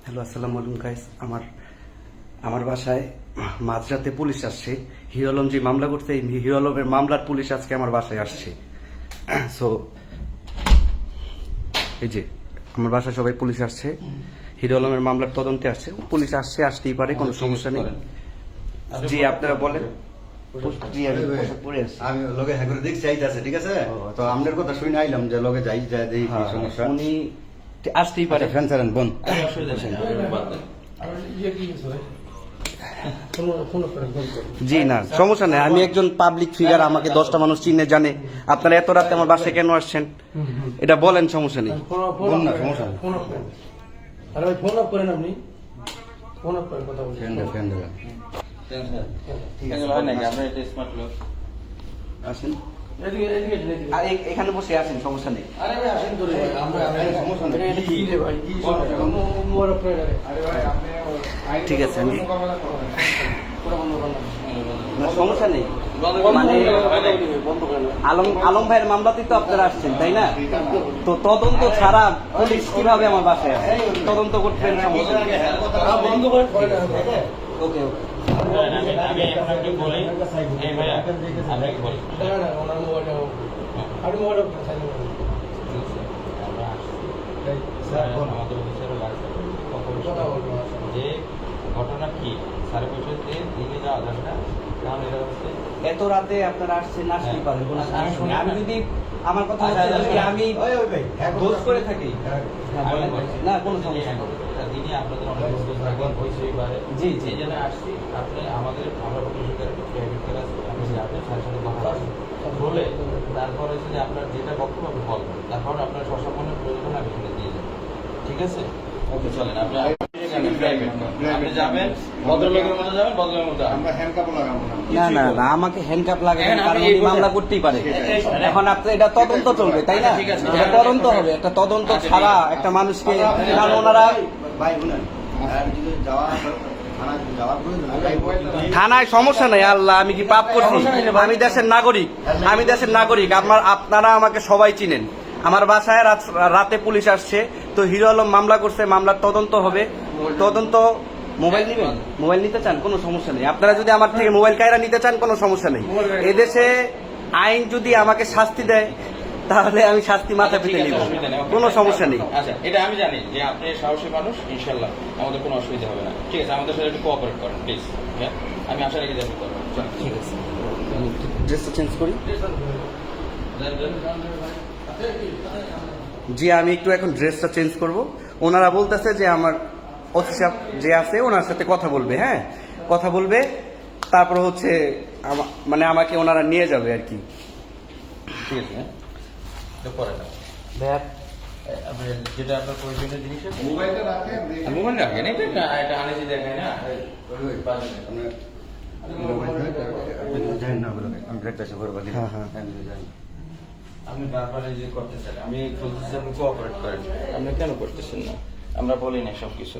Hello, আসসালামু আলাইকুম guys. আমার বাসায় মাঝরাতে পুলিশ আসছে। হিরো আলম যে মামলা করছে, এই হিরো আলমের মামলার পুলিশ আজকে আমার বাসায় আসছে। সো এই যে আমার বাসায় সবাই পুলিশ আসছে, হিরো আলমের মামলার তদন্তে আসছে। পুলিশ আসছে, আসতেই পারে, কোনো সমস্যা নেই। জি, আপনারা বলেন। আমি লগে হ্যাঁ করে দেখছি আইতাছে, ঠিক আছে? তো আমাদের কথা শুনে আইলাম যে লগে যাই যা দেখি কি সমস্যা। উনি আসতেই পারে। ফ্যান সারেন বোন। জি না, সমস্যা নেই। আমি একজন পাবলিক ফিগার, আমাকে 10টা মানুষ চিনে জানে। আপনারা এত রাতে আমার বাসায় কেন আসছেন এটা বলেন, সমস্যা নেই। বোন না, সমস্যা নেই। আরে ভাই ফোন অফ করেন, আপনি ফোন অফ করেন, কথা বলছেন। ফ্যান দেবেন। ঠিক আছে, আসেন। এদিকে এদিকে এদিকে। আর এখানে বসে আসেন, সমস্যা নেই। আরে ভাই আসেন তো রে ভাই, আমরা সমস্যা নেই। এটা কি রে ভাই, কি সমস্যা? মোর আপনার আরে ভাই আপনি ঠিক আছে, আমি পুরো বন্ধ করেন না, সমস্যা নেই। মানে বন্ধ করেন। আলম ভাইয়ের মামলাতেই তো আপনারা আসছেন, তাই না? তো তদন্ত ছাড়া পুলিশ কিভাবে আমার বাসায় আসে? তদন্ত করতেন, সমস্যা নেই। বন্ধ করেন, করেন। ওকে ওকে। আমি এখন একটু বলি, এই ভাইয়া আমরা কি বলি, না না ওনার মোবাইলটা আপনি মোবাইলটা সাইলেন্ট করেন। আমরা আসছি আমাদের অফিসের কথা বলবো। যে ঘটনা কি স্যার বলছে যে দিনে যাওয়া যাবে না, কারণ এটা হচ্ছে এত রাতে আপনারা আসছেন, আসতেই পারেন, কোনো আমি সমস্যা নেই। আমি শুনি। যদি আমার কথা হচ্ছে যদি আমি দোষ করে থাকি, হ্যাঁ, আমি বলেন। বলছি, না, কোনো সমস্যা নেই। দিনে আপনাদের অনেক বন্ধু থাকেন, হয়েছেই পারে। জি, জি। এই জন্য আসছি, আপনি আমরা প্রতিযোগিতার প্রাইভেট ক্লাস আপনি যাবেন, স্যারের সাথে কথা বলে তারপর হচ্ছে যে আপনার যেটা বক্তব্য আপনি বলবেন, তারপর আপনার সসম্মানের প্রয়োজন আমি শুনে দিয়ে যাবেন, ঠিক আছে? ওকে, চলেন। আপনি যাবেন, ভদ্রলোকের মতো যাবেন, ভদ্রলোকের মতো আসবেন। আমরা হ্যান্ড কাপড় লাগাবো না। না না না, আমাকে হ্যান্ডকাপ লাগাবেন, এখন কারণ আপনি উনি এই মামলা করতেই পারে। এখন আপনার এটা তদন্ত চলবে, তাই না? আচ্ছা, ঠিক আছে। এটা তদন্ত হবে, একটা তদন্ত ছাড়া একটা মানুষকে, কারণ ওনারা ভাই শুনেন, আর যদি যাওয়ার প্রয়োজন থানায় সমস্যা নাই। আল্লাহ, আমি কি পাপ করছি? আমি দেশের নাগরিক, আমি দেশের নাগরিক। আপনারা আমাকে সবাই চিনেন। আমার বাসায় রাতে পুলিশ আসছে, তো হিরো আলম মামলা করছে, মামলার তদন্ত হবে। তদন্ত মোবাইল নিবেন, মোবাইল নিতে চান, কোনো সমস্যা নেই। আপনারা যদি আমার থেকে মোবাইল কায়রা নিতে চান, কোনো সমস্যা নেই। এদেশে আইন যদি আমাকে শাস্তি দেয়, তাহলে আমি শাস্তি মাথা পেতে নিব, কোনো সমস্যা নেই। আচ্ছা, এটা আমি জানি যে আপনি সাহসী মানুষ, ইনশাল্লাহ আমাদের কোনো অসুবিধা হবে না। ঠিক আছে, আমাদের সাথে একটু কোঅপারেট করেন প্লিজ। হ্যাঁ, আমি আশা রেখে যাবো। ঠিক আছে, আমি ড্রেসটা চেঞ্জ করি। জি, আমি একটু এখন ড্রেসটা চেঞ্জ করব। ওনারা বলতেছে যে আমার অফিসার যে আছে ওনার সাথে কথা বলবে, হ্যাঁ কথা বলবে, তারপর হচ্ছে মানে আমাকে ওনারা নিয়ে যাবে আর কি। ঠিক আছে, হ্যাঁ, এটা পরে না। আপনি যেটা আপনার প্রয়োজনীয় জিনিস আছে মোবাইলটা রাখেন। মোবাইল রাখেন, এটা আনেছি দেখায় না। আপনি বারবার যে করতেছেন, আমি বলতেছি আপনি কোঅপারেট করেন, আপনি কেন করতেছেন না? আমরা বলি না সবকিছু।